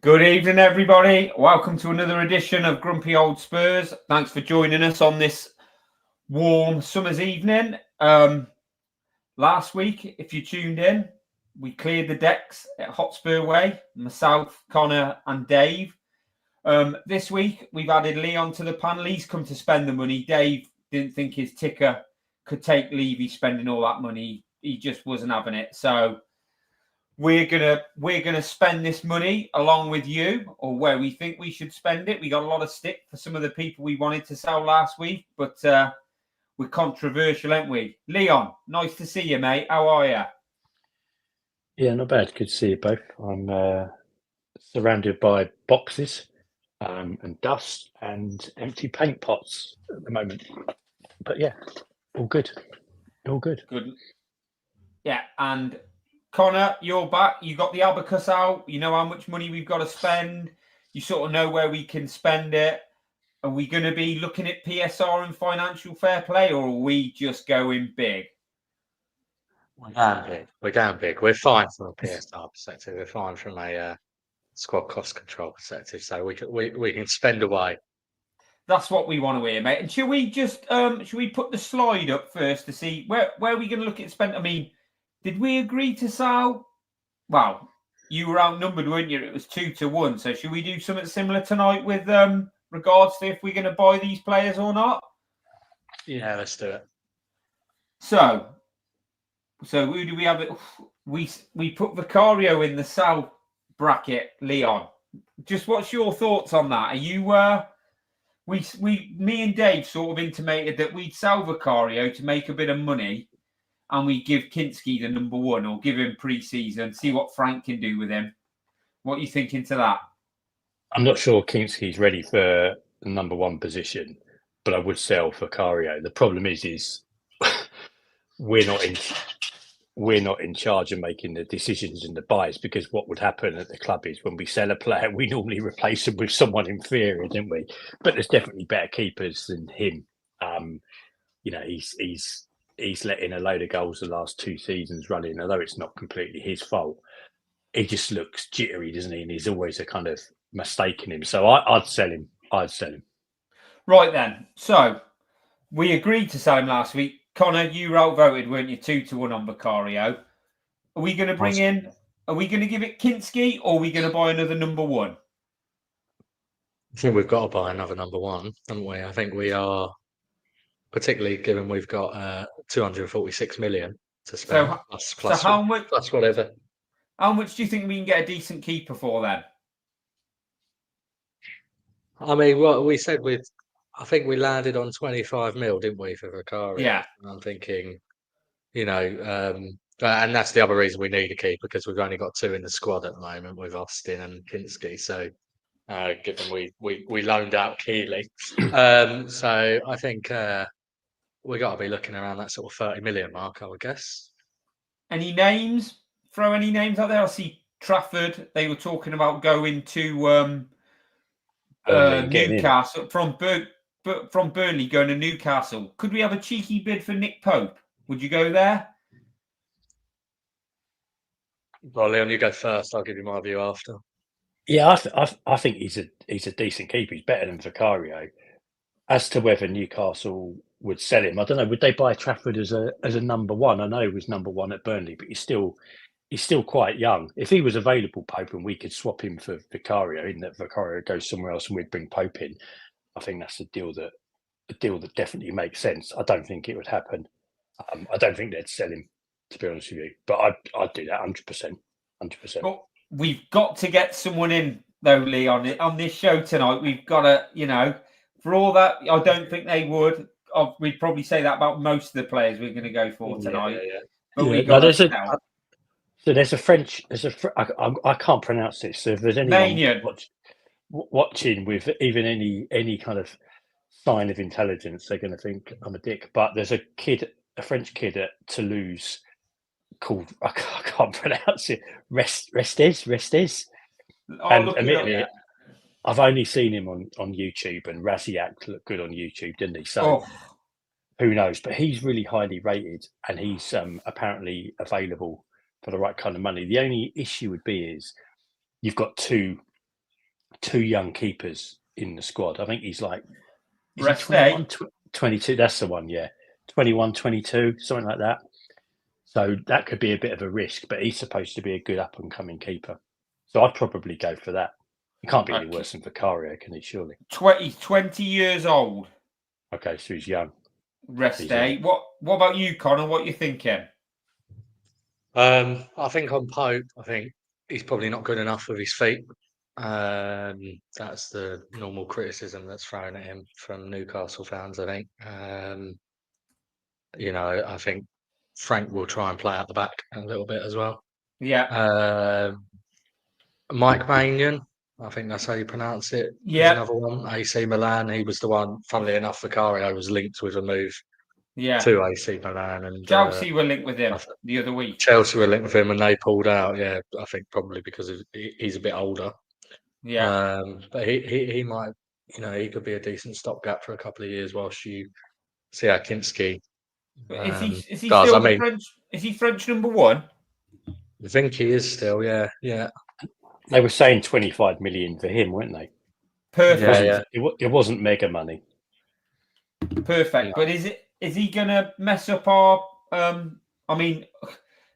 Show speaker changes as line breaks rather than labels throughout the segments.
Good evening, everybody. Welcome to another edition of Grumpy Old Spurs. Thanks for joining us on this warm summer's evening. Last week, if you tuned in, we cleared the decks at Hotspur Way. Myself, Connor, and Dave. This week, we've added Leon to the panel. He's come to spend the money. Dave didn't think his ticker could take Levy spending all that money. He just wasn't having it. So we're gonna spend this money along with you, or where we think we should spend it. We got a lot of stick for some of the people we wanted to sell last week, but we're controversial, aren't we? Leon, nice to see you, mate. How are you?
Yeah, not bad. Good to see you both. I'm surrounded by boxes and dust and empty paint pots at the moment. But yeah, all good. All good.
Good. Yeah, and Connor, you're back. You got the abacus out. You know how much money we've got to spend. You sort of know where we can spend it. Are we going to be looking at PSR and financial fair play, or are we just going big?
We're going big. We're going big. We're fine from a PSR perspective. We're fine from a squad cost control perspective. So we can spend away.
That's what we want to hear, mate. And should we just should we put the slide up first to see where are we going to look at spend? I mean, did we agree to sell? Well, you were outnumbered, weren't you? It was 2-1. So should we do something similar tonight with regards to if we're going to buy these players or not?
Yeah, let's do it.
So who do we have? We put Vicario in the sell bracket, Leon. Just what's your thoughts on that? Are you me and Dave sort of intimated that we'd sell Vicario to make a bit of money, and we give Kinski the number one, or give him pre-season, see what Frank can do with him. What are you thinking to that?
I'm not sure Kinski's ready for the number one position, but I would sell Vicario. The problem is we're not in charge of making the decisions and the buys, because what would happen at the club is when we sell a player, we normally replace them with someone inferior, don't we? But there's definitely better keepers than him. He's let in a load of goals the last 2 seasons running, although it's not completely his fault. He just looks jittery, doesn't he? And he's always a kind of mistake in him. So I'd sell him.
Right then. So we agreed to sell him last week. Connor, you outvoted, weren't you? 2-1 on Vicario. Are we going to bring in? Are we going to give it Kinski, or are we going to buy another number one?
I think we've got to buy another number one, haven't we? I think we are, particularly given we've got 246 million to spend. Plus
how much?
Plus whatever.
How much do you think we can get a decent keeper for then?
I mean, what we said I think we landed on 25 mil, didn't we, for Vicario?
Yeah.
And I'm thinking, and that's the other reason we need a keeper, because we've only got 2 in the squad at the moment with Austin and Kinski. So, given we loaned out Keeley, so I think we got to be looking around that sort of 30 million mark, I would guess.
Any names? Throw any names out there? I see Trafford. They were talking about going to Newcastle from Burnley, going to Newcastle. Could we have a cheeky bid for Nick Pope? Would you go there?
Well, Leon, you go first. I'll give you my view after.
Yeah, I think he's a decent keeper. He's better than Vicario. As to whether Newcastle would sell him, I don't know. Would they buy Trafford as a number one? I know he was number one at Burnley, but he's still quite young. If he was available, Pope, and we could swap him for Vicario, in that Vicario goes somewhere else and we'd bring Pope in, I think that's a deal that definitely makes sense. I don't think it would happen. I don't think they'd sell him, to be honest with you. But I'd do that 100%. 100%.
Well, we've got to get someone in, though, Lee, on this show tonight. We've got to, for all that, I don't think they would. We'd probably say that about most of the players we're going to go for tonight.
Yeah.
But
there's a French. I can't pronounce this. So if there's anyone watching with even any kind of sign of intelligence, they're going to think I'm a dick. But there's a French kid at Toulouse called, I can't pronounce it, Restes. And admittedly, I've only seen him on YouTube, and Raziak looked good on YouTube, didn't he? So who knows? But he's really highly rated, and he's apparently available for the right kind of money. The only issue would be is you've got 2 2 young keepers in the squad. I think he's like, is he
Rest
21, 22? That's the one, yeah. 21, 22, something like that. So that could be a bit of a risk, but he's supposed to be a good up-and-coming keeper. So I'd probably go for that. He can't be any worse than Vicario, can he, surely?
20 years old.
Okay, so he's young.
Rest day. What about you, Connor? What are you thinking?
I think on Pope, I think he's probably not good enough with his feet. That's the normal criticism that's thrown at him from Newcastle fans, I think. I think Frank will try and play out the back a little bit as well.
Yeah.
Mike Maignan, I think that's how you pronounce it.
Yeah.
Another one. AC Milan, he was the one, funnily enough, Vicario was linked with a move
Yeah.
to AC Milan. And
Chelsea were linked with him the other week.
Chelsea were linked with him and they pulled out. Yeah, I think probably because he's a bit older.
Yeah.
But he might, he could be a decent stopgap for a couple of years whilst you see how Kinski
Is he
does.
still French? Is he French number 1?
I think he is still, yeah.
They were saying 25 million for him, weren't they?
Perfect.
It wasn't mega money.
Perfect. Yeah. But is he going to mess up our? I mean,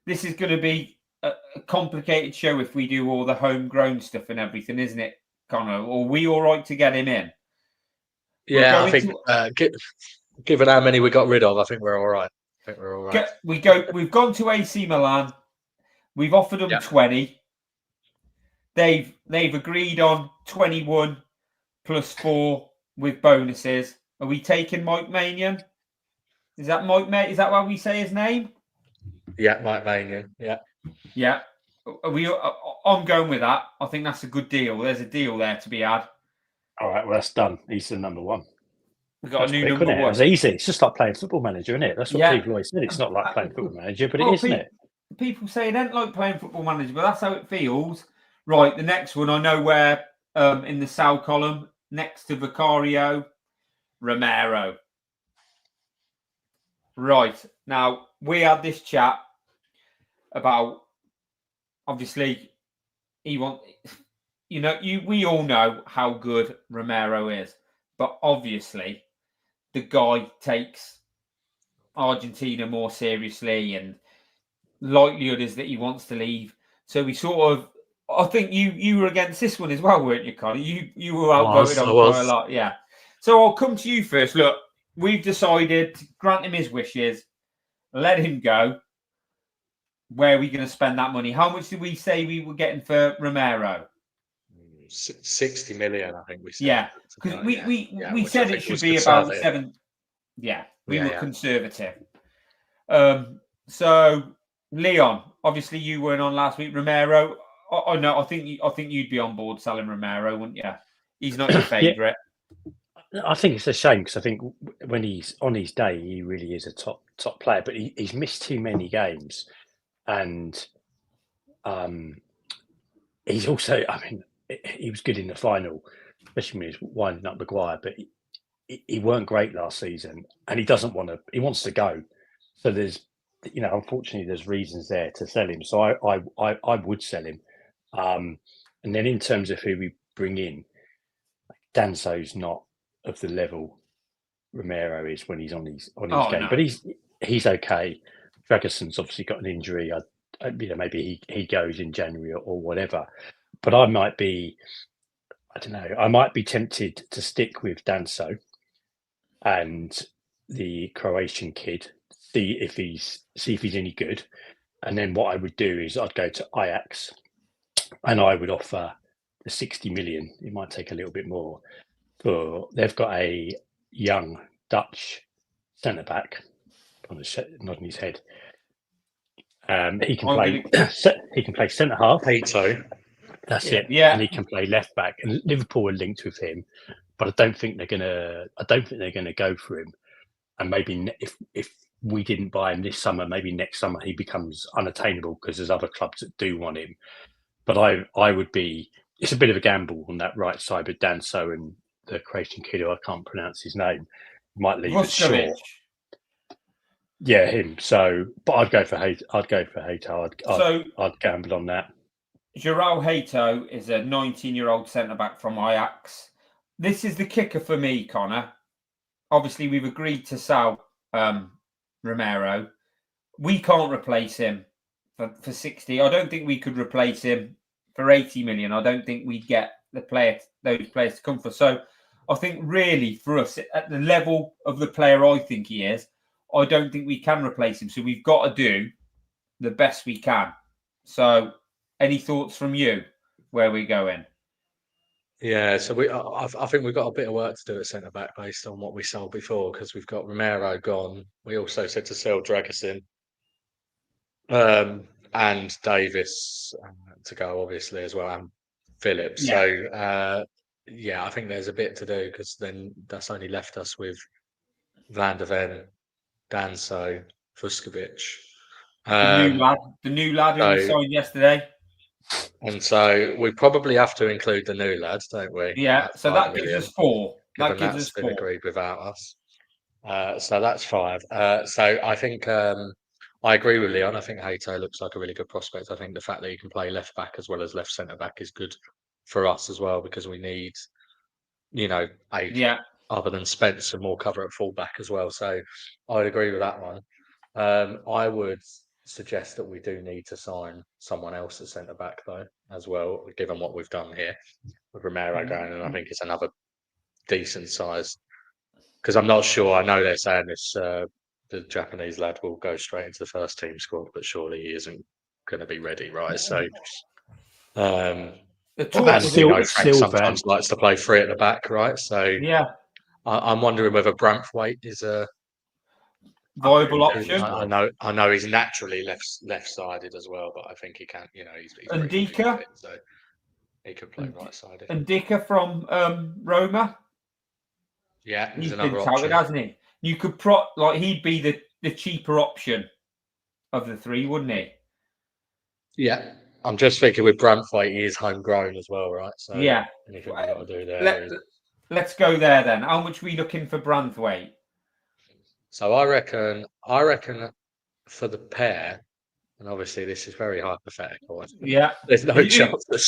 this is going to be a complicated show if we do all the homegrown stuff and everything, isn't it, Connor? Or are we all right to get him in?
Yeah, I think given how many we got rid of, I think we're all right.
We've gone to AC Milan. We've offered them 20. They've agreed on 21 plus 4 with bonuses. Are we taking Mike Maignan? Is that how we say his name?
Yeah, Mike Maignan. Yeah.
Yeah. I'm going with that. I think that's a good deal. There's a deal there to be had.
All right, well, that's done. He's the number 1.
We've got a new number 1.
It was easy. It's just like playing Football Manager, isn't it? That's what people always said. It's not like playing Football Manager, but it is, isn't it?
People say they don't like playing Football Manager, but that's how it feels. Right, the next one, I know where in the Sal column, next to Vicario, Romero. Right, now, we had this chat about, obviously, we all know how good Romero is, but obviously, the guy takes Argentina more seriously, and likelihood is that he wants to leave. So we sort of, I think you were against this one as well, weren't you, Connie? You were outvoted on quite a lot, yeah. So I'll come to you first. Look, we've decided to grant him his wishes, let him go. Where are we going to spend that money? How much did we say we were getting for Romero?
60 million, I think we said.
Yeah, because we said it should be about 7. Yeah, we were conservative. So Leon, obviously you weren't on last week. Romero, no, I think you'd be on board selling Romero, wouldn't you? He's not your favourite.
I think it's a shame because I think when he's on his day, he really is a top player. But he's missed too many games, and he's also. I mean, he was good in the final, especially when he was winding up Maguire. But he weren't great last season, and he doesn't want to. He wants to go. So there's, unfortunately, there's reasons there to sell him. So I would sell him. And then in terms of who we bring in, Danso's not of the level Romero is when he's on his game, no. But he's okay. Ferguson's obviously got an injury. Maybe he goes in January or whatever. But I might be tempted to stick with Danso and the Croatian kid, see if he's any good. And then what I would do is I'd go to Ajax and I would offer the 60 million. It might take a little bit more. They've got a young Dutch centre back nodding his head. He can play. He can play centre half.
Pito.
That's it.
Yeah,
and he can play left back. And Liverpool are linked with him, but I don't think they're gonna go for him. And maybe if we didn't buy him this summer, maybe next summer he becomes unattainable because there's other clubs that do want him. But I would be. It's a bit of a gamble on that right side with Danso and the Croatian kid who I can't pronounce his name. Might leave us short. Yeah, him. So, but I'd go for Hato. I'd gamble on that.
João Hato is a 19-year-old centre-back from Ajax. This is the kicker for me, Connor. Obviously, we've agreed to sell Romero. We can't replace him for 60. I don't think we could replace him for 80 million. I don't think we'd get those players to come for. So I think really for us, at the level of the player I think he is, I don't think we can replace him. So we've got to do the best we can. So any thoughts from you where we're going?
Yeah, so I think we've got a bit of work to do at centre back based on what we sold before, because we've got Romero gone. We also said to sell Dragusin and Davis to go, obviously, as well, and Phillips.
Yeah.
So I think there's a bit to do, because then that's only left us with Van der Ven, Danso, Vuskovic.
The new lad who we signed yesterday.
And so we probably have to include the new lads, don't we?
Yeah, so that gives us 4.
That gives us 4. Been agreed without us. So that's 5. So I think I agree with Leon. I think Hato looks like a really good prospect. I think the fact that he can play left back as well as left centre back is good for us as well, because we need, other than Spencer, more cover at full back as well. So I'd agree with that one. I would suggest that we do need to sign someone else at centre back though, as well, given what we've done here with Romero going, and I think it's another decent size. Because I'm not sure. I know they're saying this. The Japanese lad will go straight into the first team squad, but surely he isn't going to be ready, right? So, Frank sometimes likes to play 3 at the back, right? So,
yeah,
I'm wondering whether Branthwaite is a
viable option.
I know he's naturally left-sided as well, but I think he can. He's
and Dika,
so he could play right-sided.
And Dika from Roma.
Yeah,
he's been touted, hasn't he? You could he'd be the cheaper option of the 3, wouldn't he?
Yeah, I'm just thinking with Branthwaite, he is homegrown as well, right? So
yeah,
anything we've got to do there.
Let's go there then. How much are we looking for Branthwaite?
So I reckon for the pair, and obviously this is very hypothetical.
Yeah,
there's no chance that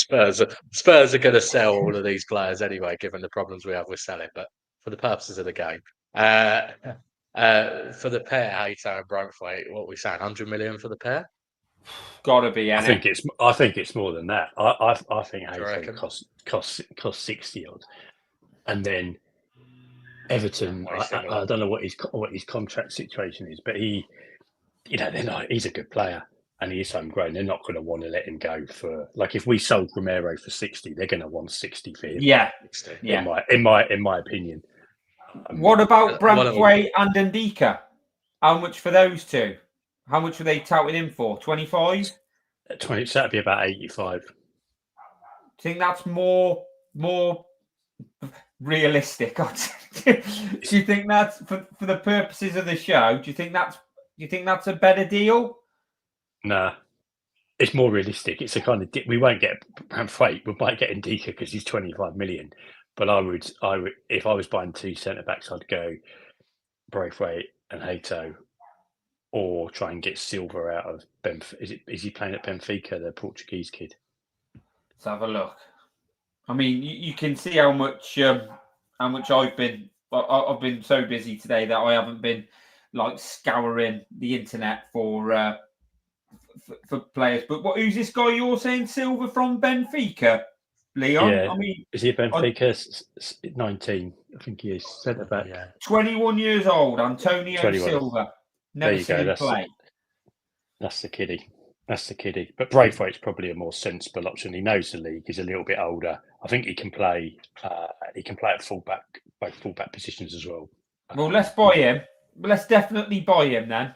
Spurs are going to sell all of these players anyway, given the problems we have with selling. But for the purposes of the game, for the pair, Hato and Branthwaite, what are we saying? 100 million for the pair?
Gotta be.
I think it's more than that. I think Hato cost 60 odd, and then Everton. I don't know what his contract situation is, but he's a good player and he is homegrown. They're not going to want to let him go for, like, if we sold Romero for 60, they're going to want 60 for him.
Yeah.
In my opinion.
What about Branthwaite and Ndika? How much for those 2? How much were they touting him for? 25?
20. So that'd be about 85.
Do you think that's more realistic? Do you think that's for the purposes of the show? Do you think that's a better deal?
Nah, it's more realistic. It's a kind of we won't get Branthwaite. We might get Ndika because he's 25 million. But I would if I was buying 2 centre backs, I'd go Braithwaite and Hato, or try and get Silva out of Benfica. Is he playing at Benfica, the Portuguese kid?
Let's have a look. I mean, you can see how much I've been so busy today that I haven't been scouring the internet for players. But who's this guy you're saying, Silva from Benfica, Leon?
Yeah. I mean, is he at Benfica? 19, I think he is, centre back. Yeah.
21 years old, Antonio Silva. Never seen him play.
That's the kiddie. But Braithwaite's probably a more sensible option. He knows the league. He's a little bit older. I think he can play. He can play at fullback, both fullback positions as well.
Well, let's buy him. Let's definitely buy him then.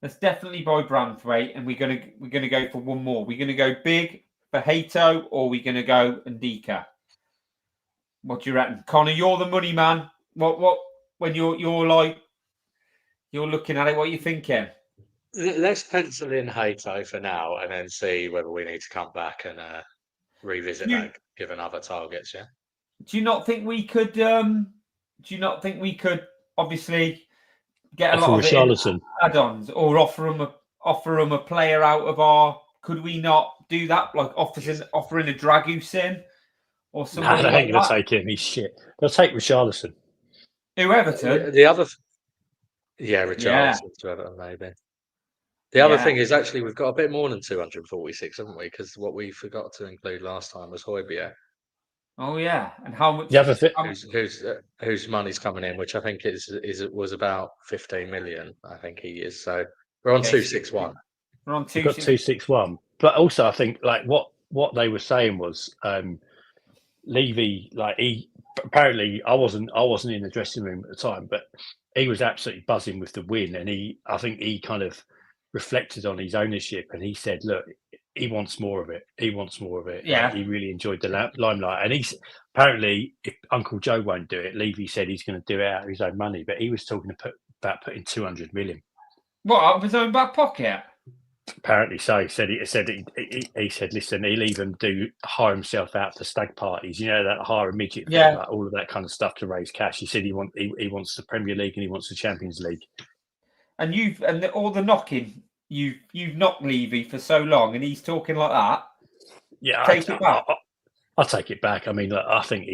Let's definitely buy Branthwaite, and we're gonna go for one more. We're gonna go big for Hato, or we're gonna go Ndika. What do you reckon, Connor? You're the money man. What when you're looking at it? What are you thinking?
Let's pencil in Hato for now, and then see whether we need to come back and revisit that, given other targets. Yeah.
Do you not think we could? Obviously get a lot of add-ons, or offer them a player out of our? Could we not do that? Like offering a Dragus in or something?
No, they ain't going to take him. He's shit. They'll take Richarlison.
Who, Everton?
The other, Richarlison to Everton maybe. The other thing is actually we've got a bit more than 246, haven't we? Because what we forgot to include last time was Højbjerg.
Oh yeah, and how much?
The other thing,
whose money's coming in, which I think was about 15 million. I think he is. So we're on 261.
We're on
261. But also, I think like what they were saying was Levy, like he apparently I wasn't in the dressing room at the time, but he was absolutely buzzing with the win, and I think he kind of reflected on his ownership, and he said, look, he wants more of it.
Yeah,
like, he really enjoyed the limelight, and he's apparently, if Uncle Joe won't do it, Levy said he's going to do it out of his own money, but he was talking about putting 200 million.
What, out of his own back pocket?
Apparently so. He said, listen, he'll even hire himself out for stag parties, that hire a midget thing, like all of that kind of stuff to raise cash. He said he wants the Premier League and he wants the Champions League. And
all the knocking, you've knocked Levy for so long, and he's talking like that.
Yeah,
take it back.
I'll take it back. I mean, look, I think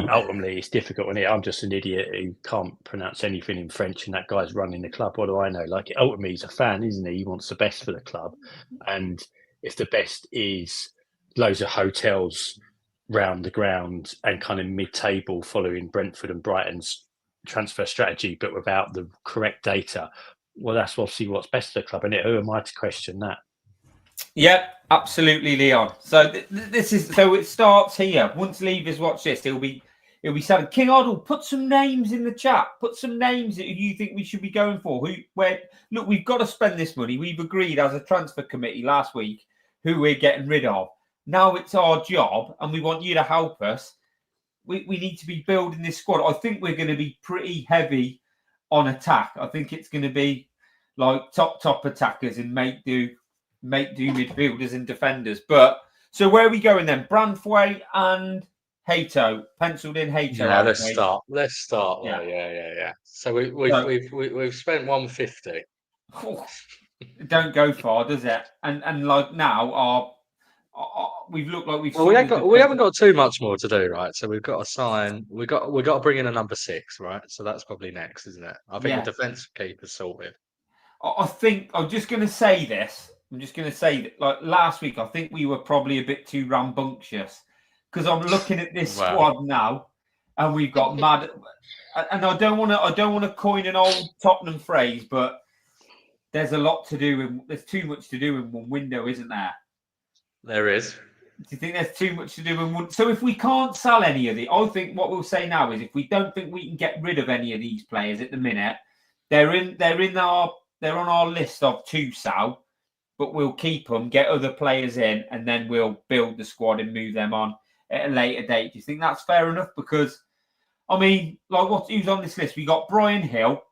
ultimately it's difficult. And I'm just an idiot who can't pronounce anything in French, and that guy's running the club. What do I know? Like, ultimately, he's a fan, isn't he? He wants the best for the club, and if the best is loads of hotels round the ground and kind of mid-table following Brentford and Brighton's transfer strategy, but without the correct data, well, that's obviously what's best for the club. And who am I to question that?
Yeah, absolutely, Leon. So it starts here. Once Levy's watched this, he'll be saying, King Oddle, put some names in the chat. Put some names that you think we should be going for. Look, we've got to spend this money. We've agreed as a transfer committee last week who we're getting rid of. Now it's our job, and we want you to help us. We need to be building this squad. I think we're going to be pretty heavy on attack. I think it's going to be like top attackers and make do midfielders and defenders. But so where are we going then? Branthwaite and Hato, penciled in Hato.
Yeah, let's start.
Yeah.
Yeah. So we've spent 150.
It don't go far, does it? And like now we've looked like we've.
Well, we haven't got too much more to do, right? So we've got to sign. We got to bring in a number 6, right? So that's probably next, isn't it? I think the defensive keeper's sorted.
I
think I'm just going to say this. I'm just going to say that, like last week, I think we were probably a bit too rambunctious, because I'm looking at this squad now, and we've got mad. And I don't want to coin an old Tottenham phrase, but there's a lot to do. There's too much to do in one window, isn't there?
There is.
Do you think there's too much to do in one? So if we can't sell any of I think what we'll say now is, if we don't think we can get rid of any of these players at the minute, they're on our list of to sell. But we'll keep them, get other players in, and then we'll build the squad and move them on at a later date. Do you think that's fair enough? Because, I mean, like who's on this list? We got Brian Hill.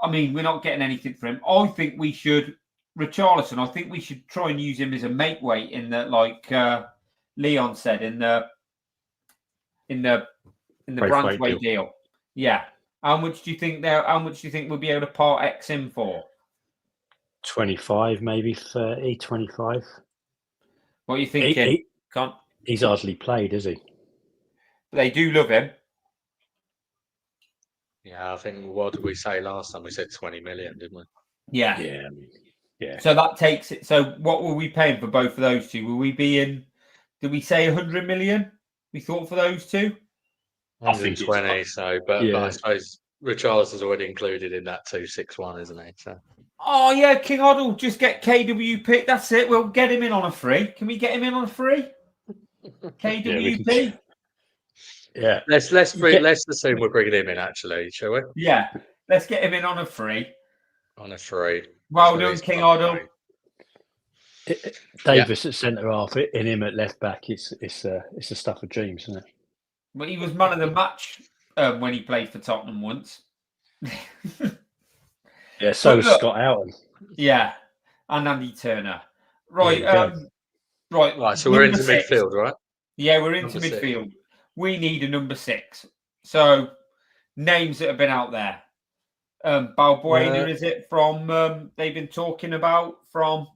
I mean, we're not getting anything for him. I think we should, Richarlison, I think we should try and use him as a make weight in the, like Leon said, in the Branthwaite deal. Yeah. How much do you think we'll be able to part X him for?
25, maybe 30, 25.
What are you thinking?
He's hardly played, is he?
They do love him.
Yeah, I think, what did we say last time? We said 20 million, didn't we?
Yeah.
Yeah.
So that takes it. So what were we paying for both of those two? Will we be in, did we say 100 million? We thought for those two?
I think 20, but I suppose Richarlison's already included in that 261, isn't he? So.
Oh, yeah, King Oddle, just get KWP. That's it. We'll get him in on a free. Can we get him in on a free? KWP?
Yeah.
Let's assume we're bringing him in, actually, shall we?
Yeah. Let's get him in on a free.
On a free.
Well done, King Oddle.
Davis at centre half, and him at left back. It's the stuff of dreams, isn't it?
Well, he was man of the match when he played for Tottenham once.
Yeah, so was Scott Houghton.
Yeah, and Andy Turner. Right,
Right, so we're into midfield, right?
Yeah, we're into midfield. 6. We need a number 6. So, names that have been out there. Balbuena, is it from they've been talking about from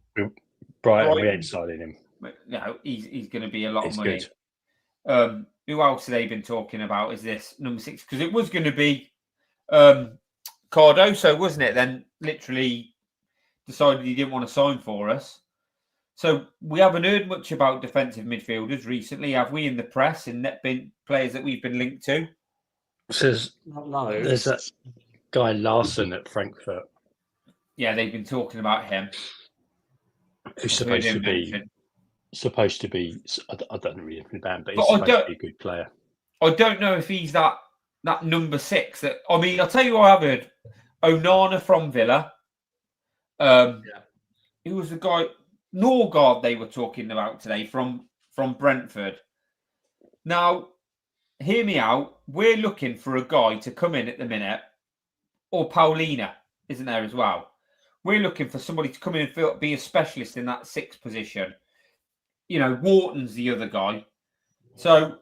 Brighton, we ain't signing him.
No, he's going to be a lot
It's
of money.
good.
Who else have they been talking about? Is this number 6? Because it was going to be Cardoso, wasn't it? Then literally decided he didn't want to sign for us. So we haven't heard much about defensive midfielders recently, have we, in the press and been players that we've been linked to?
There's a guy Larson at Frankfurt.
Yeah, they've been talking about him.
Who's supposed to be? I don't know really about him, but he's supposed to be a good player.
I don't know if he's that number 6. I'll tell you what I've heard. Onana from Villa. Who was the guy? Norgard they were talking about today from Brentford. Now, hear me out. We're looking for a guy to come in at the minute, or Paulina, isn't there as well? We're looking for somebody to come in and be a specialist in that 6th position. Wharton's the other guy. So,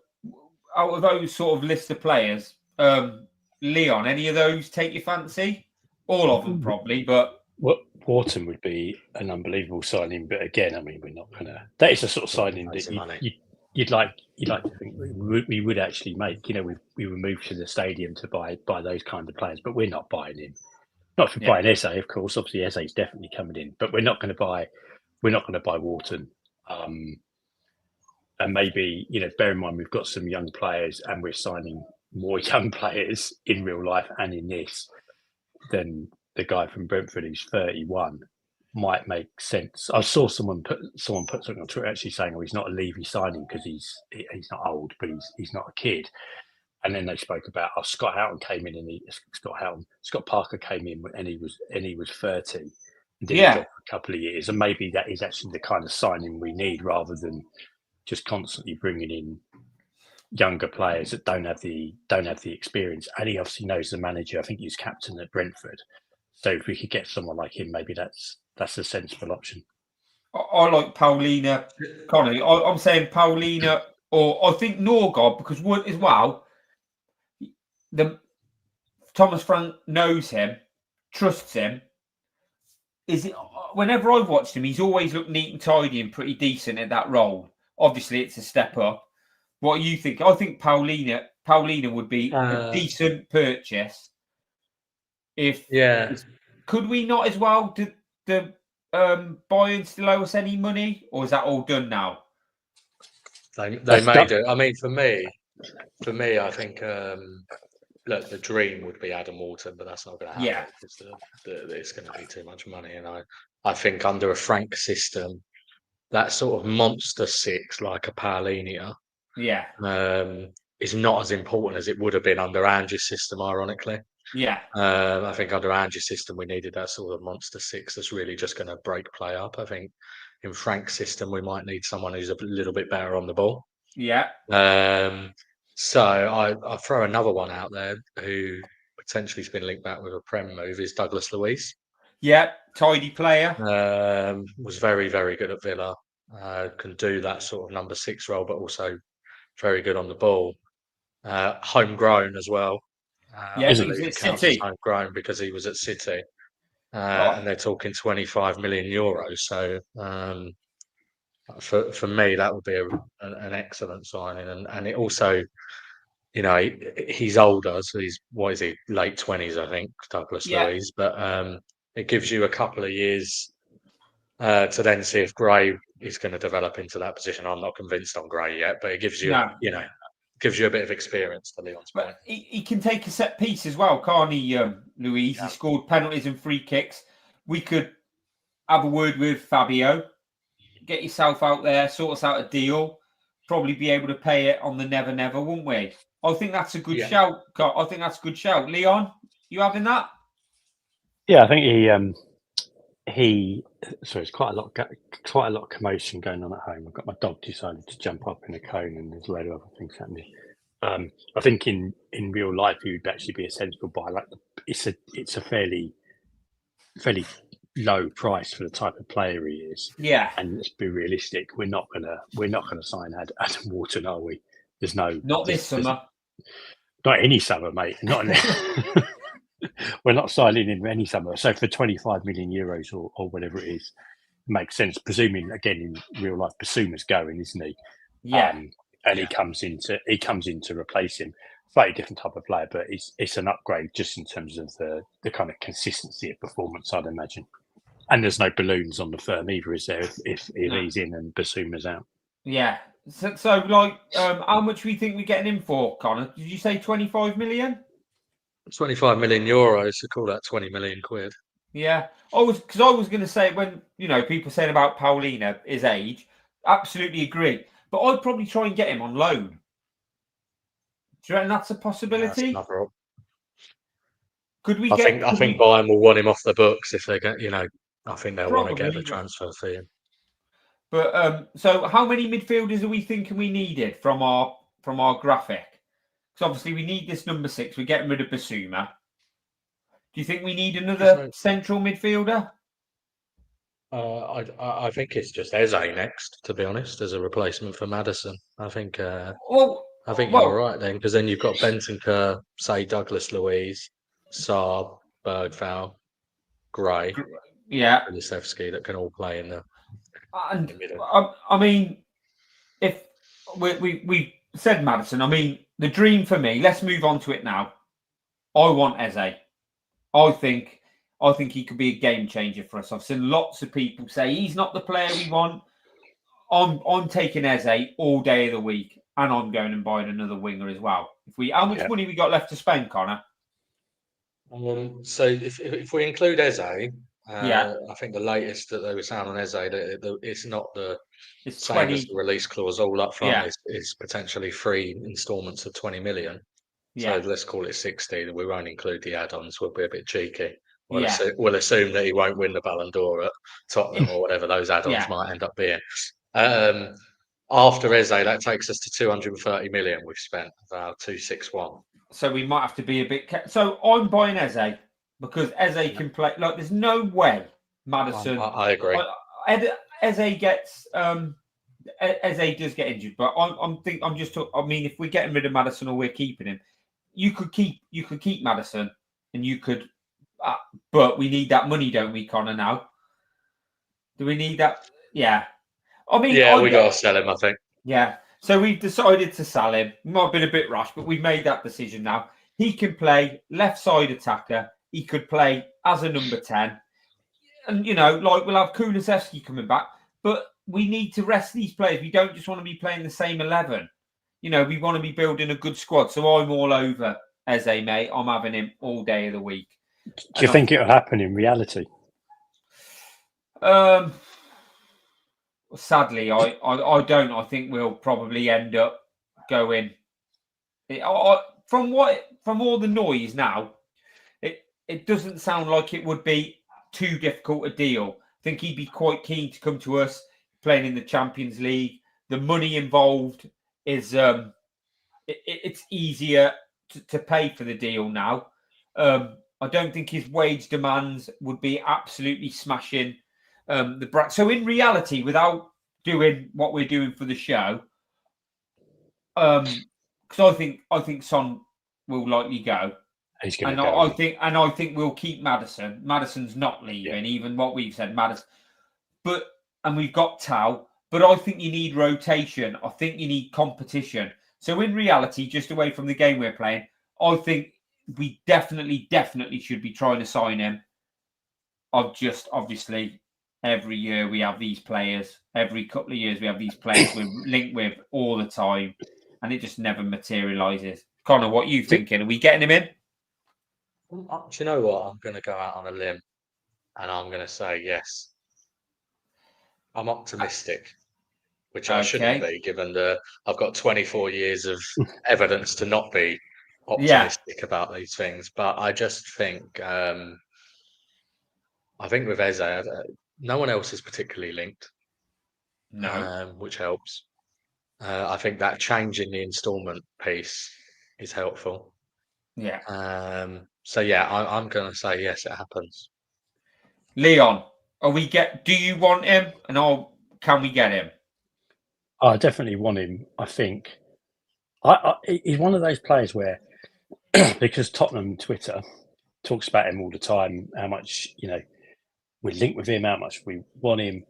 out of those sort of list of players, Leon, any of those take your fancy? All of them probably, but
Wharton would be an unbelievable signing, but again, we're not going to. That is a sort of signing that you'd like to think we would actually make. We were moved to the stadium to buy those kind of players, but we're not buying in. Not for buying SA, of course. Obviously, SA is definitely coming in, but we're not going to buy. We're not going to buy Wharton. And maybe bear in mind we've got some young players, and we're signing more young players in real life and in this than the guy from Brentford who's 31 might make sense. I saw someone put something on Twitter actually saying, "Oh, he's not a Levy signing because he's not old, but he's not a kid." And then they spoke about Scott Houghton came in, and Scott Parker came in and he was 30 and did his job for a couple of years, and maybe that is actually the kind of signing we need rather than just constantly bringing in younger players that don't have the experience. And he obviously knows the manager. I think he's captain at Brentford. So if we could get someone like him, maybe that's a sensible option.
I like Paulina, Connie. I'm saying Paulina, or I think Norgard, because Wood as well. Thomas Frank knows him, trusts him. Whenever I've watched him, he's always looked neat and tidy and pretty decent at that role. Obviously, it's a step up. What do you think? I think Paulina would be a decent purchase. Could we not as well? Did the Bayern still owe us any money, or is that all done now?
They may do. For me, I think look, the dream would be Adam Wharton, but that's not going to happen.
Yeah,
it's going to be too much money, and I think under a Frank system, that sort of monster 6 like a Paulina, is not as important as it would have been under Andrew's system, ironically.
Yeah.
I think under Andrew's system, we needed that sort of monster 6 that's really just going to break play up. I think in Frank's system, we might need someone who's a little bit better on the ball.
Yeah.
So I throw another one out there who potentially has been linked back with a Prem move is Douglas Luiz.
Yeah, tidy player.
Was very, very good at Villa. Can do that sort of number 6 role, but also very good on the ball. Homegrown as well.
He was at City.
Homegrown because he was at City. And they're talking 25 million euros. So for me, that would be an excellent signing. And it also, he's older, so he's late 20s, I think, Douglas Luiz. But it gives you a couple of years to then see if Gray is going to develop into that position. I'm not convinced on Gray yet, but it gives you, gives you a bit of experience to Leon's point.
But he can take a set piece as well, can't he, Luiz? Yeah. He scored penalties and free kicks. We could have a word with Fabio, get yourself out there, sort us out a deal, probably be able to pay it on the never, wouldn't we? I think that's a good shout. I think that's a good shout. Leon, you having that?
Yeah, I think so it's quite a lot of commotion going on at home. I've got my dog decided to jump up in a cone, and there's a load of other things happening. I think in real life he would actually be a sensible buy. Like it's a fairly low price for the type of player he is.
Yeah,
and let's be realistic. We're not gonna sign Adam Wharton, are we? Not
this summer.
Not any summer, mate. We're not signing in any summer. So for 25 million euros or whatever it is, makes sense. Presuming again in real life, Basuma's going, isn't he?
Yeah.
He comes in to replace him. Slightly different type of player, but it's an upgrade just in terms of the kind of consistency of performance, I'd imagine. And there's no balloons on the firm either, is there? If he's in and Basuma's out.
Yeah. So like, how much we think we're getting him for, Connor? Did you say 25 million?
25 million euros. So call that 20 million quid.
Yeah. I was going to say when people saying about Paulina, his age, absolutely agree. But I'd probably try and get him on loan. Do you reckon that's a possibility?
That's another.
Could we
I think Bayern will want him off the books if they get. I think they'll want to get the transfer fee.
But so how many midfielders are we thinking we needed from our graphic? Because obviously we need this number 6. We're getting rid of Basuma. Do you think we need another central midfielder?
I think it's just Eze next, to be honest, as a replacement for Maddison. I think you're right then, because then you've got Bentancur, say Douglas Luiz, Saab, Bergvall, Gray, Kulusevski that can all play in the middle.
I mean, if we said Maddison, I mean, the dream for me, let's move on to it now. I want Eze. I think he could be a game changer for us. I've seen lots of people say he's not the player we want. I'm taking Eze all day of the week, and I'm going and buying another winger as well. How much money we got left to spend, Connor?
So if we include Eze, I think the latest that they were saying on Eze that it's not the same as the release clause all up front. It's potentially 3 instalments of 20 million. So let's call it 60. We won't include the add-ons. We'll be a bit cheeky. We'll assume that he won't win the Ballon d'Or at Tottenham or whatever those add-ons might end up being. After Eze, that takes us to 230 million we've spent, about 261.
So we might have to be a bit... So I'm buying Eze because Eze can play... Like, there's no way Maddison...
I agree.
Eze gets... Eze does get injured, but I mean, if we're getting rid of Maddison or we're keeping him, you could keep Maddison, and you could, but we need that money, don't we, Connor? Now, do we need that? Yeah, I mean,
we got to sell him, I think.
Yeah, so we've decided to sell him. Might have been a bit rushed, but we've made that decision now. He can play left side attacker. He could play as a number 10, and we'll have Kulusevski coming back, but we need to rest these players. We don't just want to be playing the same 11. We want to be building a good squad. So I'm all over Eze, mate. I'm having him all day of the week.
Do you think it'll happen in reality?
Sadly, I don't. I think we'll probably end up going. From all the noise now, it doesn't sound like it would be too difficult a deal. I think he'd be quite keen to come to us. Playing in the Champions League, the money involved is it's easier to pay for the deal now. I don't think his wage demands would be absolutely smashing the bracket. So in reality, without doing what we're doing for the show, because I think Son will likely go.
He's going to go.
I think we'll keep Maddison. Maddison's not leaving, even what we've said, Maddison. And we've got Tau, but I think you need rotation. I think you need competition. So in reality, just away from the game we're playing, I think we definitely should be trying to sign him. Obviously, every year we have these players. Every couple of years we have these players we're linked with all the time, and it just never materialises. Connor, what are you thinking? Are we getting him in?
Do you know what? I'm going to go out on a limb, and I'm going to say yes. I'm optimistic, which I shouldn't be, given I've got 24 years of evidence to not be optimistic about these things. But I just think, I think with Eze, no one else is particularly linked, which helps. I think that change in the instalment piece is helpful.
Yeah.
I'm going to say yes, it happens.
Leon. Do you want him? And can we get him?
I definitely want him. I think he's one of those players where, because Tottenham Twitter talks about him all the time, how much we're linked with him, how much we want him.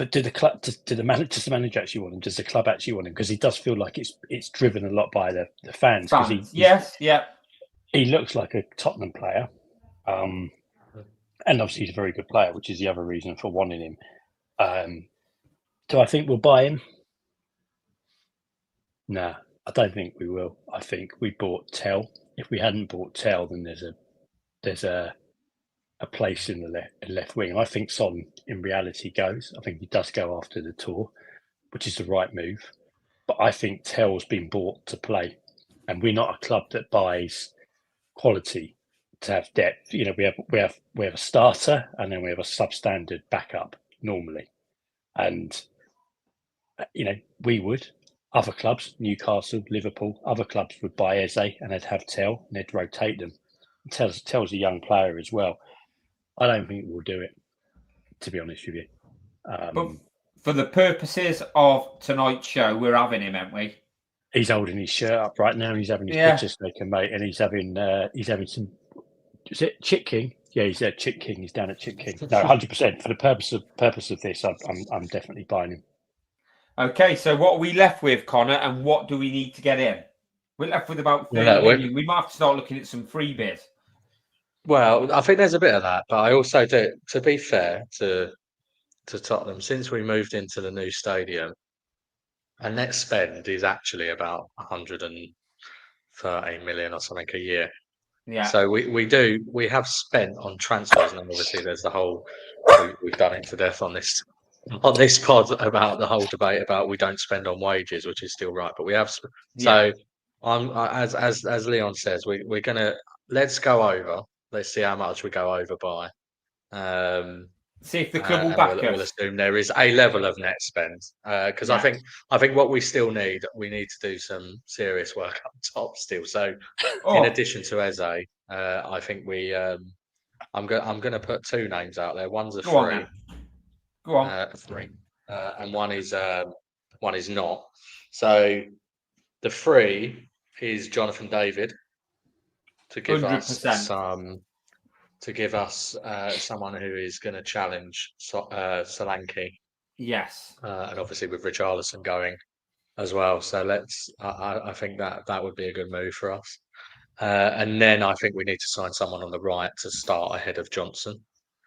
But does the manager actually want him? Does the club actually want him? Because he does feel like it's driven a lot by the fans. Because he looks like a Tottenham player, and obviously he's a very good player, which is the other reason for wanting him. Do I think we'll buy him? Nah, I don't think we will. I think we bought Tell. If we hadn't bought Tell, then there's a place in the left wing. And I think Son in reality goes. I think he does go after the tour, which is the right move. But I think Tell's been bought to play, and we're not a club that buys quality to have depth. You know, we have a starter, and then we have a substandard backup normally. And you know, we would. Other clubs, Newcastle, Liverpool, other clubs would buy Eze and they'd have Tell and they'd rotate them. Tell's a young player as well. I don't think we'll do it, to be honest with you.
But for the purposes of tonight's show, we're having him, aren't we?
He's holding his shirt up right now. He's having his pictures taken, mate, and he's having some. Is it Chick King? Yeah, he's at Chick King. He's down at Chick King. No, 100%. For the purpose of this, I'm definitely buying him.
Okay, so what are we left with, Connor, and what do we need to get in? We're left with about 30 million. We might have to start looking at some freebies.
Well, I think there's a bit of that, but I also do. To be fair to Tottenham, since we moved into the new stadium, our net spend is actually about 130 million or something a year.
Yeah.
So we have spent on transfers, and obviously there's the whole we've done it to death on this pod about the whole debate about we don't spend on wages, which is still right, but we have. So as Leon says, we're gonna let's go over. Let's see how much we go over by.
See if the club will back us.
We'll assume there is a level of net spend because I think what we still need, we need to do some serious work up top still. So in addition to Eze, I think we I'm going to put two names out there. One's a free.
Go on.
Free, and one is not. So the free is Jonathan David to give
100%.
us some. To give us someone who is going to challenge Solanke.
Yes.
And obviously with Richarlison going as well. So I think that would be a good move for us. And then I think we need to sign someone on the right to start ahead of Johnson.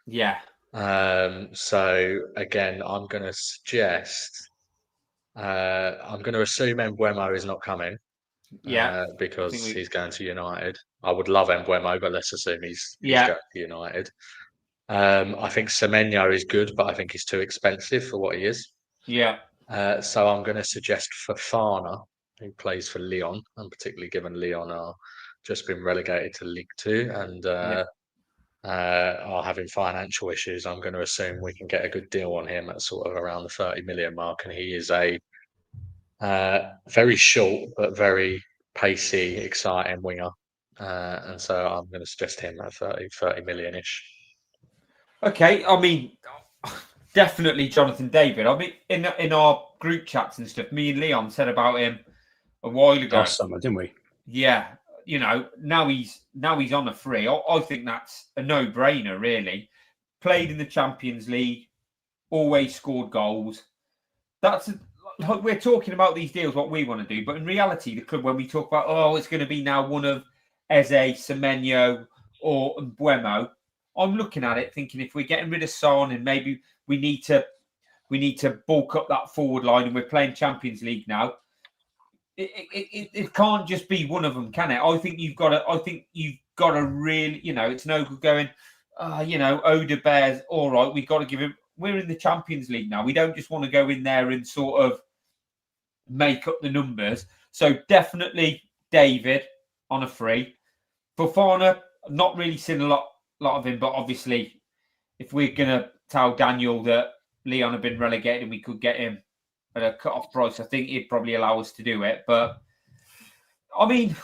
Yeah.
So again, I'm going to suggest, I'm going to assume Mbeumo is not coming.
Yeah.
Because he's going to United. I would love Mbeumo, but let's assume he's going to United. I think Semenyo is good, but I think he's too expensive for what he is.
Yeah.
So I'm going to suggest Fofana, who plays for Lyon, and particularly given Lyon are just been relegated to League Two and are having financial issues. I'm going to assume we can get a good deal on him at sort of around the 30 million mark, and he is a very short but very pacey, exciting winger. And so I'm going to suggest him at 30 million-ish.
Okay, I mean, definitely Jonathan David. I mean, in our group chats and stuff, me and Leon said about him a while ago.
Last summer, didn't we?
Yeah, you know, now he's on a free. I think that's a no-brainer, really. Played in the Champions League, always scored goals. We're talking about these deals, what we want to do, but in reality, the club, when we talk about, it's going to be now one of Eze, Semenyo, or Mbeumo, I'm looking at it thinking if we're getting rid of Son and maybe we need to bulk up that forward line, and we're playing Champions League now, it can't just be one of them, can it? I think you've got to really, you know, it's no good going, Oda Bears, all right, we've got to give him. We're in the Champions League now. We don't just want to go in there and sort of make up the numbers. So definitely David on a free. Fofana, not really seen a lot of him, but obviously if we're going to tell Daniel that Leon had been relegated and we could get him at a cut-off price, I think he'd probably allow us to do it. But, I mean,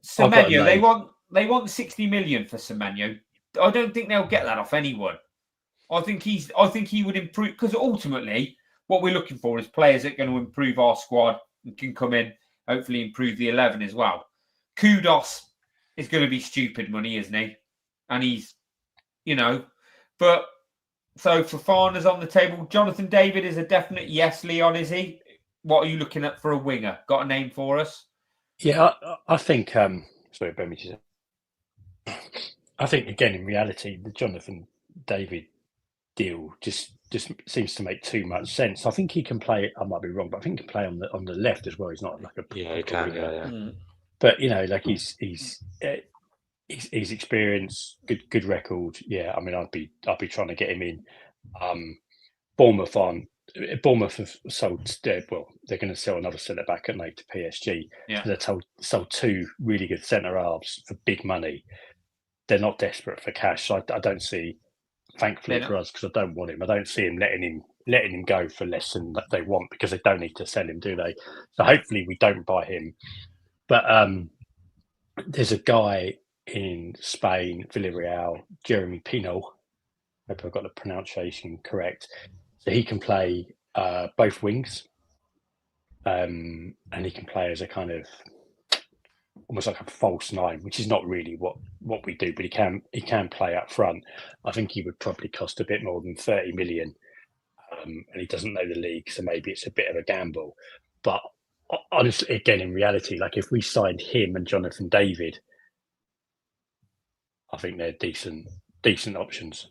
Semenyo, they want 60 million for Semenyo. I don't think they'll get that off anyone. I think he would improve, because ultimately what we're looking for is players that are going to improve our squad and can come in, hopefully improve the 11 as well. Kudos is going to be stupid money, isn't he? And he's, but So Fofana's on the table. Jonathan David is a definite yes. Leon, is he? What are you looking at for a winger? Got a name for us?
Yeah, I think. Sorry, bear me just. I think again, in reality, the Jonathan David deal just seems to make too much sense. I think he can play. I might be wrong, but I think he can play on the left as well. He's not like a
he can,
winger.
yeah.
But like he's experience, good record. Yeah, I mean, I'd be trying to get him in. Bournemouth have sold. Well, they're going to sell another centre back at night to PSG.
Yeah,
so they're sold two really good centre halves for big money. They're not desperate for cash. So I don't see. Thankfully for us, because I don't want him. I don't see him letting him go for less than that they want, because they don't need to sell him, do they? So hopefully we don't buy him. But there's a guy in Spain, Villarreal, Jeremy Pino. I hope I've got the pronunciation correct. So he can play both wings, and he can play as a kind of almost like a false nine, which is not really what we do, but he can play up front. I think he would probably cost a bit more than 30 million, and he doesn't know the league, so maybe it's a bit of a gamble. But honestly, again, in reality, like if we signed him and Jonathan David, I think they're decent options.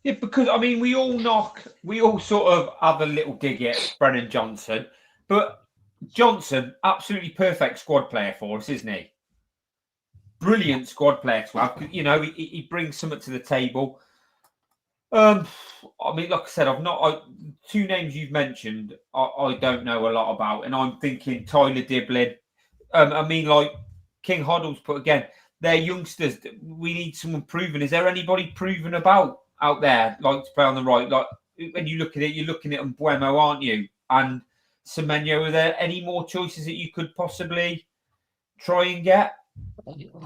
Yeah, because I mean, we all sort of have a little dig at Brennan Johnson, but Johnson, absolutely perfect squad player for us, isn't he? Brilliant squad player to have. He brings something to the table. I mean, like I said, two names you've mentioned, I don't know a lot about, and I'm thinking Tyler Diblin. I mean, like King Hoddle's put again, they're youngsters. We need someone proven. Is there anybody proven out there, like to play on the right? Like when you look at it, you're looking at Mbuemo, aren't you? And Semenyo, are there any more choices that you could possibly try and get?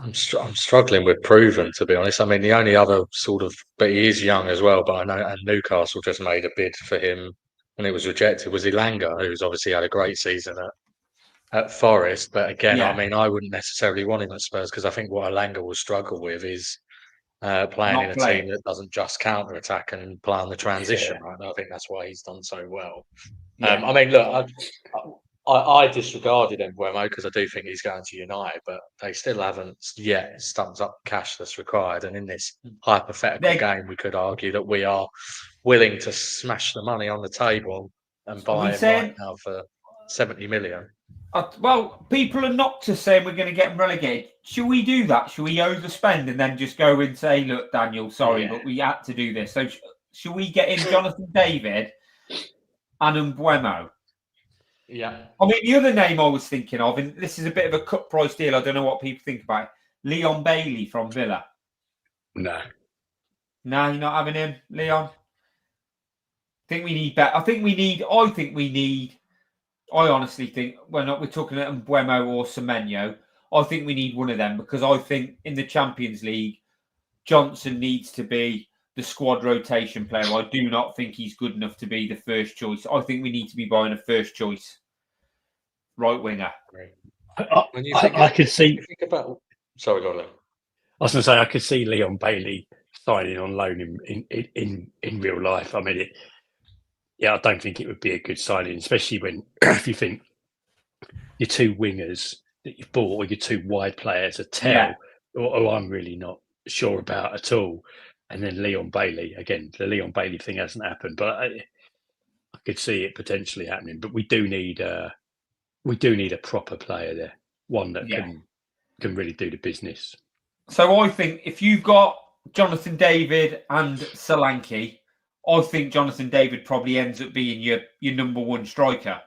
I'm struggling with proven, to be honest. I mean, the only other sort of, but he is young as well. But I know, and Newcastle just made a bid for him, and it was rejected. Was Elanga, who's obviously had a great season at Forest. But again, I mean, I wouldn't necessarily want him at Spurs, because I think what Elanga will struggle with is playing in a team that doesn't just counter attack and play on the transition. Right? I think that's why he's done so well. I mean, look, I disregarded Mbuemo because I do think he's going to United, but they still haven't yet stumped up cash that's required. And in this hypothetical game, we could argue that we are willing to smash the money on the table and buy him right now for 70 million.
Well, people are not just saying we're going to get him relegated. Should we do that? Should we overspend and then just go and say, look, Daniel, sorry, but we had to do this. So should we get in Jonathan David and Mbuemo?
Yeah.
I mean, the other name I was thinking of, and this is a bit of a cut price deal. I don't know what people think about it. Leon Bailey from Villa.
No,
you're not having him, Leon. I think we need better. I honestly think we're talking about Mbuemo or Semenyo. I think we need one of them, because I think in the Champions League, Johnson needs to be the squad rotation player. I do not think he's good enough to be the first choice. I think we need to be buying a first choice right winger.
I could see.
Sorry, go on.
I was going to say I could see Leon Bailey signing on loan in real life. I mean, I don't think it would be a good signing, especially when if you think your two wingers that you've bought or your two wide players are Tell, or I'm really not sure about at all. And then Leon Bailey, again, the Leon Bailey thing hasn't happened, but I could see it potentially happening. But we do need a proper player there, one that can really do the business.
So I think if you've got Jonathan David and Solanke, I think Jonathan David probably ends up being your number one striker.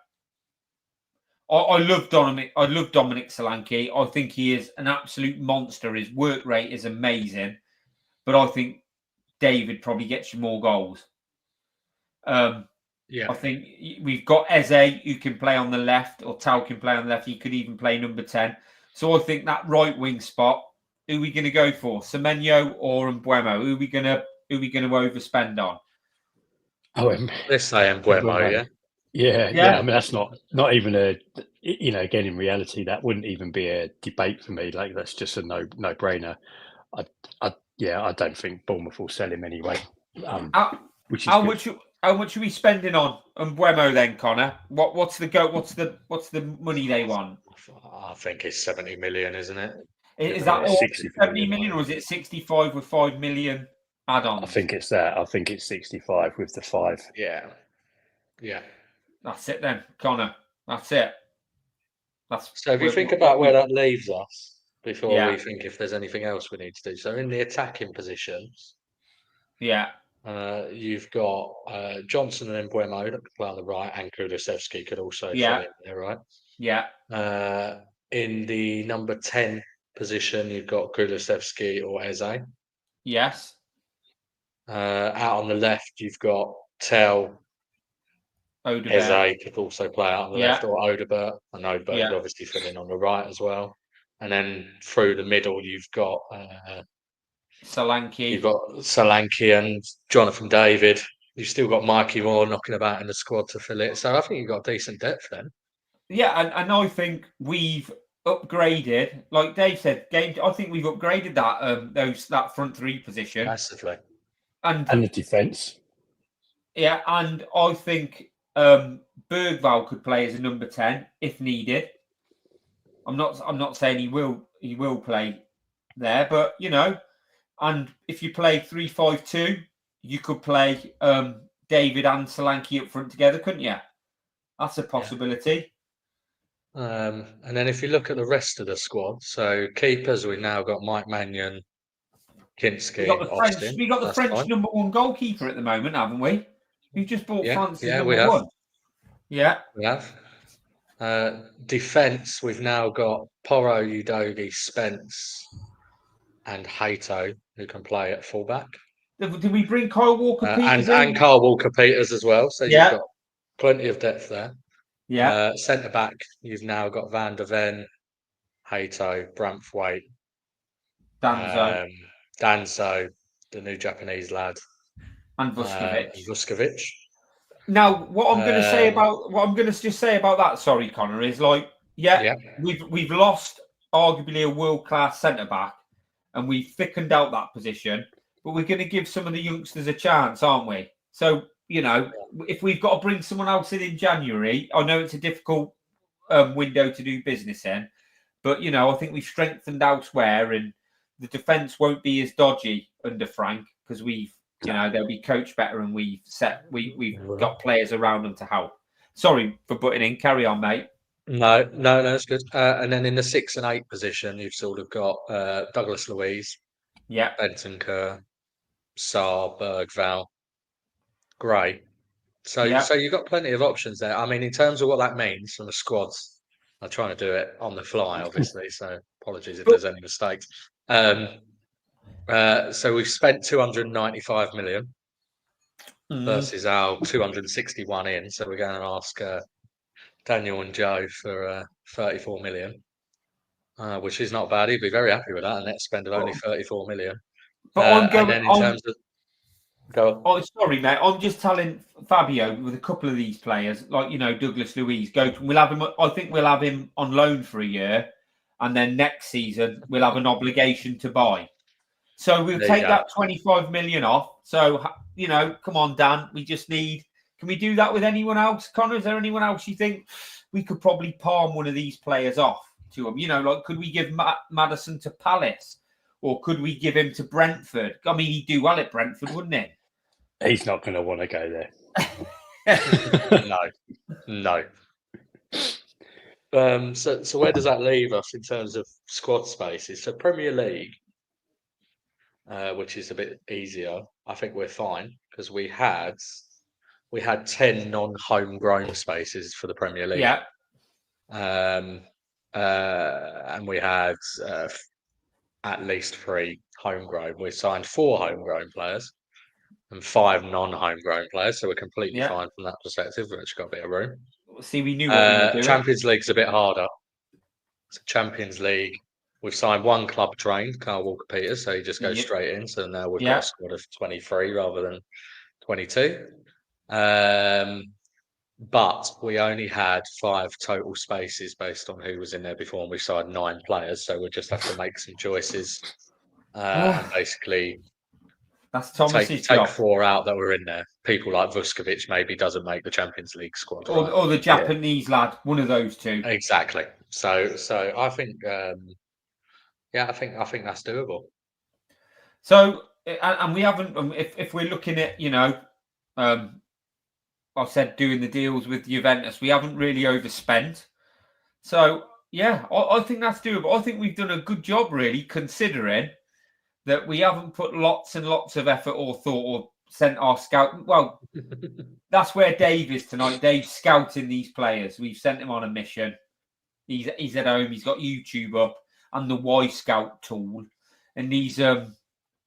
I love Dominic Solanke. I think he is an absolute monster. His work rate is amazing. But I think David probably gets you more goals. I think we've got Eze, who can play on the left, or Tau can play on the left. He could even play number 10. So I think that right wing spot, who are we going to go for? Semenyo or Mbuemo? Who are we going to overspend on?
Let's say Mbuemo, yeah.
Yeah. I mean, that's not even a, again, in reality, that wouldn't even be a debate for me. Like, that's just a no brainer. I don't think Bournemouth will sell him anyway. which is good.
How much are we spending on Mbeumo then, Connor? What's the money they want?
I think it's 70 million, isn't it?
Is that all
60
70 million, or is it 65 with 5 million add-ons?
I think it's that. I think it's 65 with the 5.
Yeah.
That's it then, Connor. That's it.
So if you think about where that leaves us before we think if there's anything else we need to do. So in the attacking positions, you've got Johnson and Mbeumo that could play on the right, and Kulusevski could also fill in there, right?
Yeah.
In the number 10 position, you've got Kulusevski or Eze.
Yes.
Out on the left, you've got Tel. Eze could also play out on the left, or Odobert. And Odobert could obviously fill in on the right as well. And then through the middle, you've got
Solanke.
You've got Solanke and Jonathan David. You've still got Mikey Moore knocking about in the squad to fill it. So I think you've got decent depth then.
Yeah, and I think we've upgraded, like Dave said, I think we've upgraded that front three position
massively,
and
the defence.
Yeah, and I think Bergvall could play as a number 10 if needed. I'm not saying he will play there, but and if you play 3-5-2, you could play David and Solanke up front together, couldn't you? That's a possibility.
And then if you look at the rest of the squad, so keepers, we've now got Mike Mannion, Kinski.
We got the French number 1 goalkeeper at the moment, haven't we? We've just bought France's number 1. Yeah,
we have. Defence, we've now got Porro, Udogi, Spence, and Hato, who can play at fullback.
Did we bring Kyle Walker-Peters in?
And Kyle Walker-Peters as well. So you've got plenty of depth there.
Yeah.
Centre back, you've now got Van der Ven, Hato, Braithwaite, Danzo, the new Japanese lad,
and Vuskovic.
Now,
what I'm going to say about that, sorry, Connor, is we've lost arguably a world-class centre back, and we've thickened out that position, but we're going to give some of the youngsters a chance, aren't we? So, if we've got to bring someone else in January, I know it's a difficult window to do business in, but I think we've strengthened elsewhere, and the defence won't be as dodgy under Frank because they'll be coached better, and we've got players around them to help. Sorry for butting in. Carry on, mate.
No, it's good. And then in the 6 and 8 position, you've sort of got Douglas Luiz, Bentancur, Sarr, Bergvall, Gray. So you've got plenty of options there. I mean, in terms of what that means from the squads, I'm trying to do it on the fly, obviously. So apologies if there's any mistakes. So we've spent 295 million versus our 261 in. So we're going to ask Daniel and Joe for 34 million, which is not bad. He'd be very happy with that. A net spend of only 34 million.
But
Go on.
Oh, sorry, mate. I'm just telling Fabio with a couple of these players, like Douglas Luiz. We'll have him. I think we'll have him on loan for a year, and then next season we'll have an obligation to buy. So we'll take that 25 million off. So come on, Dan. We just need. Can we do that with anyone else, Connor? Is there anyone else you think we could probably palm one of these players off to them? Could we give Maddison to Palace, or could we give him to Brentford? I mean, he'd do well at Brentford, wouldn't he?
He's not going to want to go there.
No. So where does that leave us in terms of squad spaces? So Premier League, which is a bit easier, I think we're fine because we had 10 non-homegrown spaces for the Premier League.
Yeah.
And we had at least 3 homegrown. We signed 4 homegrown players and 5 non-homegrown players, so we're completely fine from that perspective. We've actually got a bit of room.
See, we knew what we were doing.
Champions League's a bit harder. So Champions League, we've signed 1 club trained, Kyle Walker-Peters, so he just goes straight in. So now we've got a squad of 23 rather than 22. But we only had 5 total spaces based on who was in there before, and we signed 9 players, so we'll just have to make some choices and basically
That's Thomas's
take
job.
4 out that were in there. People like Vuskovic maybe doesn't make the Champions League squad, right?
Or the Japanese lad, one of those two.
Exactly. So I think, I think that's doable.
So, and we haven't. If we're looking at, I said doing the deals with Juventus, we haven't really overspent. So yeah, I think that's doable. I think we've done a good job, really, considering that we haven't put lots and lots of effort or thought or sent our scout. Well, that's where Dave is tonight. Dave's scouting these players. We've sent him on a mission. He's at home. He's got YouTube up and the Y Scout tool, and he's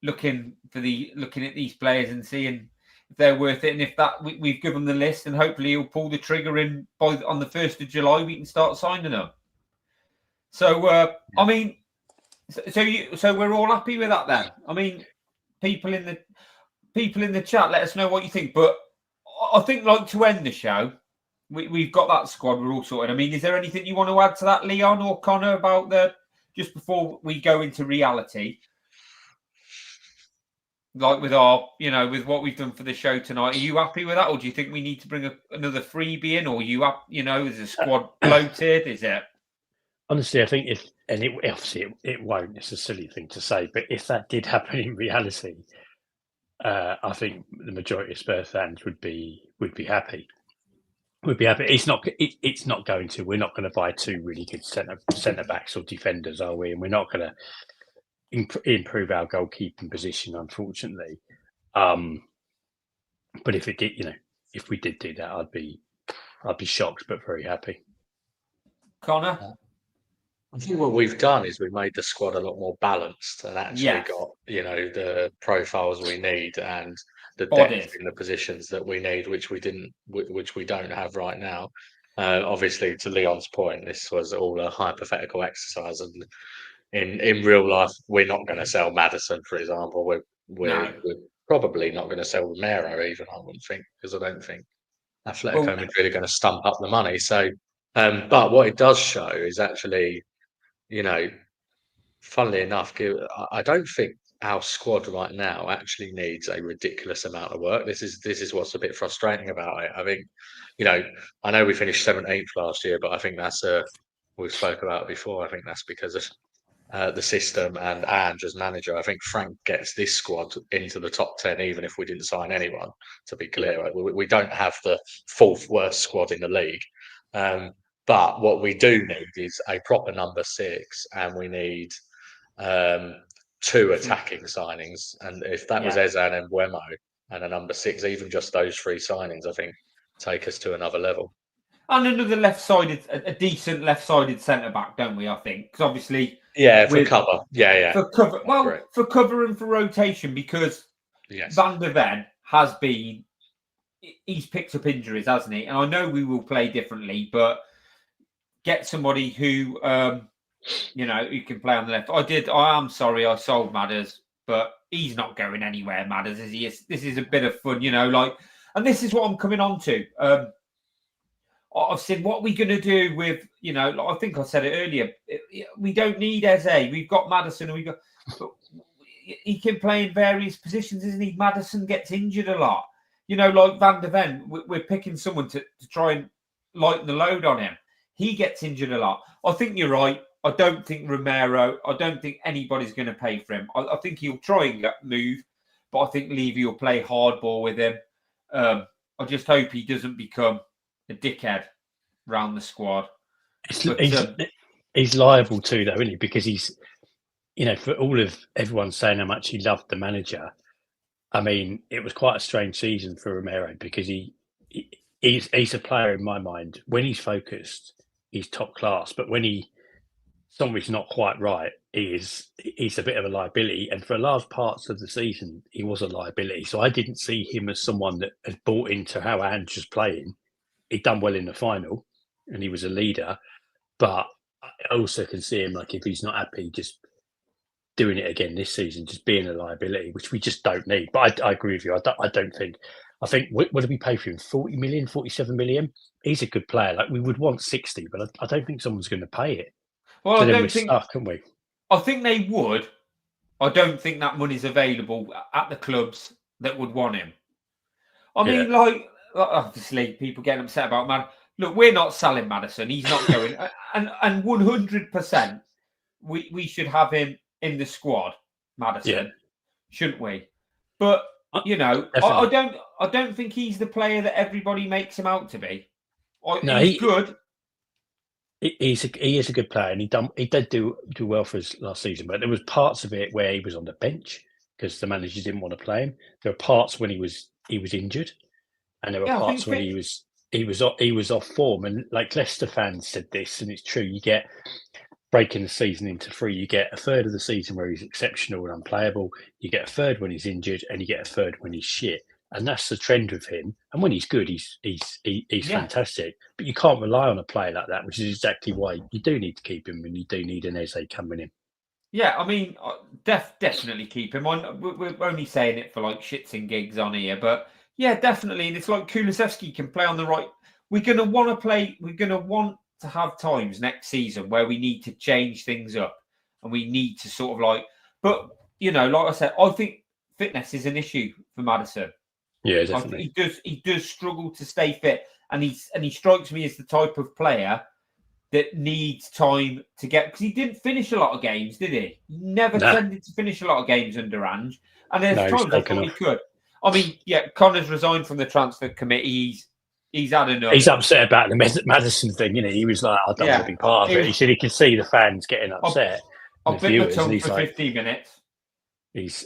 looking at these players and seeing if they're worth it. And if that we've given the list, and hopefully he'll pull the trigger on the 1st of July. We can start signing them. So I mean. So we're all happy with that then. I mean, people in the chat, let us know what you think. But I think, like, to end the show, we've got that squad. We're all sorted. I mean, is there anything you want to add to that, Leon or Connor, about just before we go into reality? Like with our, with what we've done for the show tonight, are you happy with that, or do you think we need to bring another freebie in, or is the squad bloated? Is it?
Honestly, I think it won't. It's a silly thing to say, but if that did happen in reality, I think the majority of Spurs fans would be happy. Would be happy. It's not. It's not going to. We're not going to buy 2 really good centre backs or defenders, are we? And we're not going to improve our goalkeeping position, unfortunately. But if it did, if we did do that, I'd be shocked, but very happy.
Connor.
I think what we've done is we've made the squad a lot more balanced and actually got, the profiles we need and the depth in the positions that we need, which we don't have right now. Obviously, to Leon's point, this was all a hypothetical exercise, and in real life, we're not going to sell Maddison, for example. We're probably not going to sell Romero even, I wouldn't think, because I don't think Atletico Madrid are going to stump up the money. So, but what it does show is actually, funnily enough, I don't think our squad right now actually needs a ridiculous amount of work. This is what's a bit frustrating about it. I think, I know we finished 17th last year, but I think that's we've spoke about it before. I think that's because of the system and Ange as manager. I think Frank gets this squad into the top 10, even if we didn't sign anyone. To be clear, we don't have the 4th worst squad in the league. But what we do need is a proper number 6, and we need 2 attacking signings. And if that was Ezan and Buemo and a number 6, even just those 3 signings, I think take us to another level.
And another a decent left-sided centre back, don't we? I think, because obviously,
for cover,
for cover. Well, for cover and for rotation, because Van der Ven has been. He's picked up injuries, hasn't he? And I know we will play differently, but get somebody who, who can play on the left. I am sorry I sold Madders, but he's not going anywhere, Madders, is he? This is a bit of fun, and this is what I'm coming on to. I've said, what are we going to do with, I think I said it earlier. We don't need Eze. We've got Maddison, and he can play in various positions, isn't he? Maddison gets injured a lot. Like Van der Ven, we're picking someone to try and lighten the load on him. He gets injured a lot. I think you're right. I don't think Romero, I don't think anybody's going to pay for him. I think he'll try and move, but I think Levy will play hardball with him. I just hope he doesn't become a dickhead around the squad.
He's liable to, though, isn't he? Because he's, for all of everyone saying how much he loved the manager, I mean, it was quite a strange season for Romero because he's a player in my mind. When he's focused, he's top class. But when somebody's not quite right, he's a bit of a liability. And for large parts of the season, he was a liability. So I didn't see him as someone that had bought into how Ange was playing. He'd done well in the final, and he was a leader. But I also can see him, like, if he's not happy, just doing it again this season, just being a liability, which we just don't need. But I agree with you. I think what did we pay for him? 40 million, 47 million? He's a good player. Like, we would want 60, but I don't think someone's going to pay it.
Well,
so
I
then
don't
we're
think
stuck, aren't we?
I think they would. I don't think that money's available at the clubs that would want him. I mean, like, obviously, people getting upset about man. Look, we're not selling Maddison. He's not going. and 100%, we should have him in the squad, Maddison, shouldn't we? But you know, I don't think he's the player that everybody makes him out to be. He's good.
He is a good player, and he did do well for us last season. But there was parts of it where he was on the bench because the manager didn't want to play him. There were parts when he was injured, and there were parts when he was off form. And like Leicester fans said this, and it's true. You get breaking the season into three. You get a third of the season where he's exceptional and unplayable. You get a third when he's injured, and you get a third when he's shit. And that's the trend with him. And when he's good, he's fantastic. But you can't rely on a player like that, which is exactly why you do need to keep him, and you do need an Eze coming in.
Yeah, I mean, definitely keep him on. We're only saying it for like shits and gigs on here, but yeah, definitely. And it's like Kulusevski can play on the right. We're going to want to play. We're going to want to have times next season where we need to change things up, and we need to sort of like. But you know, like I said, I think fitness is an issue for Maddison.
Yeah, definitely.
He does struggle to stay fit, and he strikes me as the type of player that needs time to get, because he didn't finish a lot of games, did he? He never tended to finish a lot of games under Ange, and there's times I thought he could. I mean, yeah, Connor's resigned from the transfer committee. He's had enough.
He's upset about the Maddison thing, you know. He was like, "I don't want to be part of it." He said he could see the fans getting upset.
I've bit my tongue for 15 minutes.
It's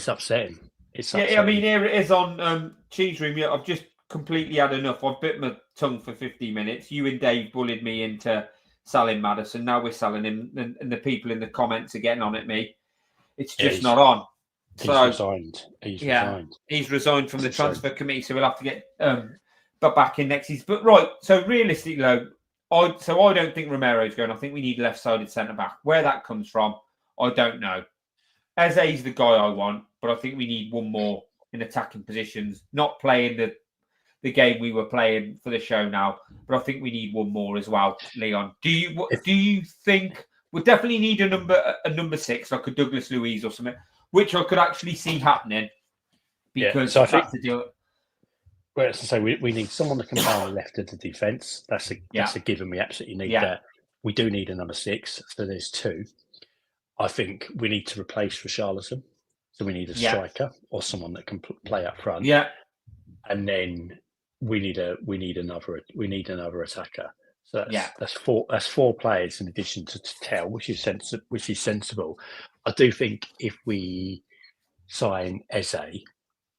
upsetting.
I mean, here it is on Cheese Room. Yeah, I've just completely had enough. I've bit my tongue for 50 minutes. You and Dave bullied me into selling Maddison. Now we're selling him, and the people in the comments are getting on at me. It's just not on.
He's resigned.
He's resigned from the transfer committee, so we'll have to get back in next season. But right, so realistically, though, I don't think Romero's going. I think we need left-sided centre back. Where that comes from, I don't know. Eze's the guy I want, but I think we need one more in attacking positions. Not playing the game we were playing for the show now, but I think we need one more as well. Leon, do you think we definitely need a number 6, like a Douglas Luiz or something, which I could actually see happening, because
so I think
the deal.
Well, as I say, we need someone that can play on the left of the defence. That's a given. We absolutely need that. We do need a number 6, so there's 2. I think we need to replace Richarlison, so we need a striker or someone that can play up front.
Yeah,
and then we need another attacker. So that's 4 players in addition to Tell, which is sensible. I do think if we sign Eze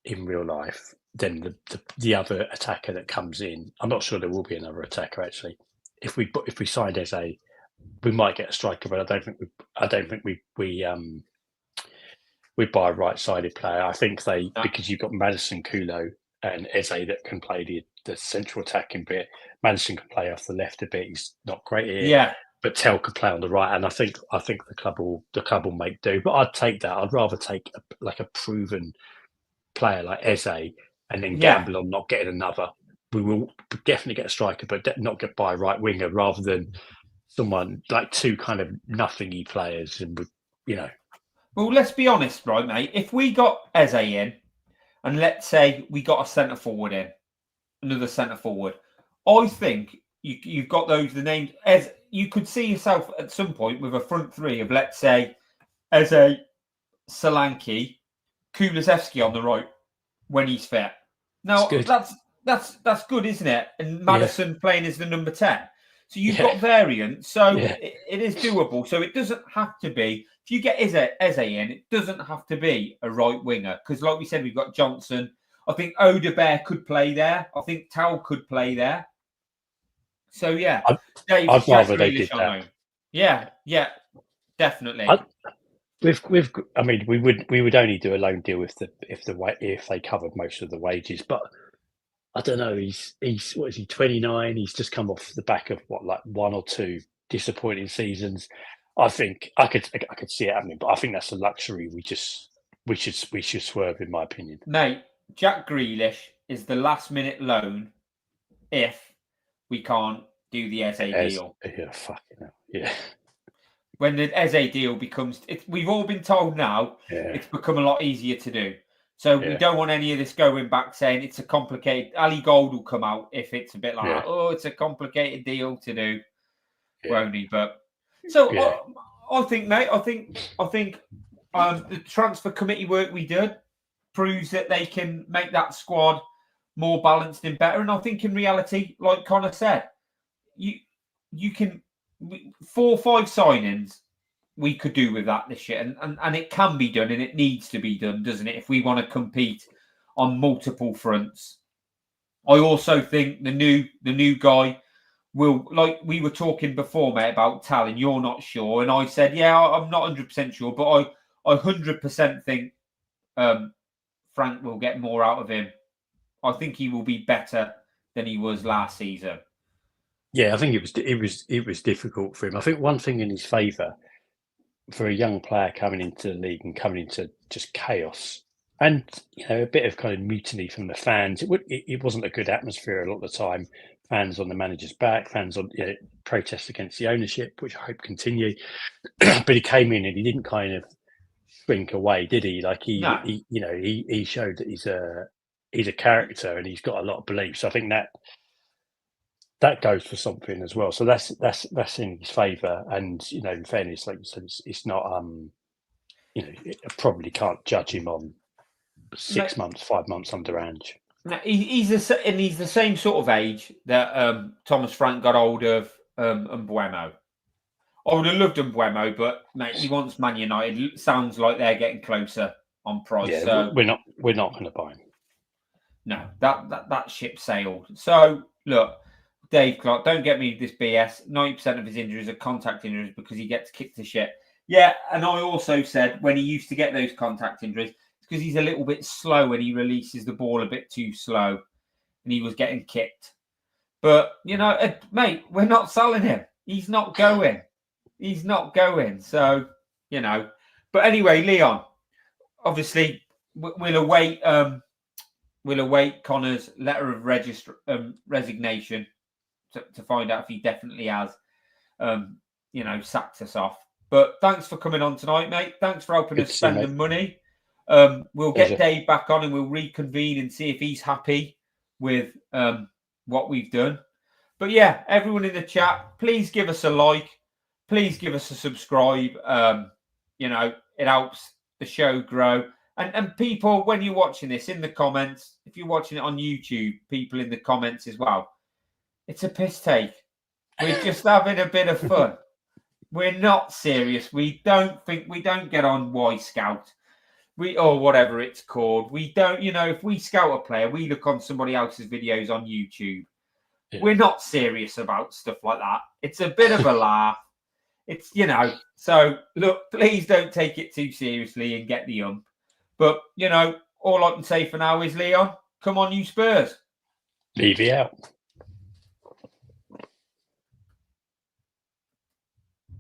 in real life, then the other attacker that comes in, I'm not sure there will be another attacker actually. If we signed Eze, we might get a striker, but I don't think we buy a right-sided player. I think because you've got Maddison, Kulo, and Eze that can play the central attacking bit. Maddison can play off the left a bit. He's not great here, but Tell could play on the right, and I think the club will make do. But I'd take that. I'd rather take a proven player like Eze and then gamble on not getting another. We will definitely get a striker, but not get by a right winger, rather than someone like 2 kind of nothingy players. And
well, let's be honest, right, mate? If we got Eze in, and let's say we got a centre forward in, another centre forward, I think you've got the names. As you could see yourself at some point with a front 3 of, let's say, Eze, Solanke, Kulusevski on the right when he's fit. Now that's good, isn't it? And Maddison playing as the number 10. So you've got variants. So it is doable. So it doesn't have to be. If you get Eze in, it doesn't have to be a right winger. Because like we said, we've got Johnson. I think Odebear could play there. I think Tau could play there. So
I'd rather they did that.
Yeah, definitely.
We would only do a loan deal if they covered most of the wages. But I don't know. He's what is he? 29. He's just come off the back of 1 or 2 disappointing seasons. I think I could see it happening, but I think that's a luxury we should swerve, in my opinion.
Mate, Jack Grealish is the last minute loan if we can't do the Eze deal.
Yeah, fucking hell. Yeah.
when the Eze deal becomes, we've all been told now, it's become a lot easier to do. So we don't want any of this going back saying it's a complicated. Ali Gold will come out if it's a bit like, oh, it's a complicated deal to do, won't he? But so I think, mate, I think the transfer committee work we did proves that they can make that squad more balanced and better. And I think in reality, like Connor said, you can 4 or 5 signings we could do with that this year, and it can be done, and it needs to be done, doesn't it? If we want to compete on multiple fronts. I also think the new guy will, like we were talking before, mate, about Talon. You're not sure, and I said, yeah, I'm not 100% sure, but I 100% think Frank will get more out of him. I think he will be better than he was last season.
Yeah, I think it was difficult for him. I think one thing in his favour for a young player coming into the league and coming into just chaos and a bit of kind of mutiny from the fans. It wasn't a good atmosphere a lot of the time. Fans on the manager's back, fans on protests against the ownership, which I hope continue. But he came in and he didn't kind of shrink away, did he? Like he showed that he's a character and he's got a lot of belief. So I think that goes for something as well. So that's in his favour. And in fairness, like you said, it's not I probably can't judge him on 6 months, 5 months under Ange.
No, he's the same sort of age that Thomas Frank got hold of Mbeumo. I would have loved Mbeumo, but mate, he wants Man United. It sounds like they're getting closer on price.
Yeah,
so
we're not going to buy him.
No, that ship sailed. So look, Dave Clark, don't get me this BS. 90% of his injuries are contact injuries because he gets kicked to shit. Yeah, and I also said when he used to get those contact injuries, it's because he's a little bit slow and he releases the ball a bit too slow, and he was getting kicked. But mate, we're not selling him. He's not going. He's not going. So But anyway, Leon, obviously we'll await. We'll await Connor's letter of resignation to find out if he definitely has, sacked us off. But thanks for coming on tonight, mate. Thanks for helping us spend the money. We'll get Dave back on and we'll reconvene and see if he's happy with what we've done. But yeah, everyone in the chat, please give us a like. Please give us a subscribe. It helps the show grow. And people, when you're watching this in the comments, if you're watching it on YouTube, people in the comments as well, it's a piss take. We're just having a bit of fun. We're not serious. We don't get on Y Scout. Or whatever it's called. We don't, if we scout a player, we look on somebody else's videos on YouTube. Yeah. We're not serious about stuff like that. It's a bit of a laugh. It's, so look, please don't take it too seriously and get the ump. But, all I can say for now is, Leon, come on, you Spurs.
Leave it out.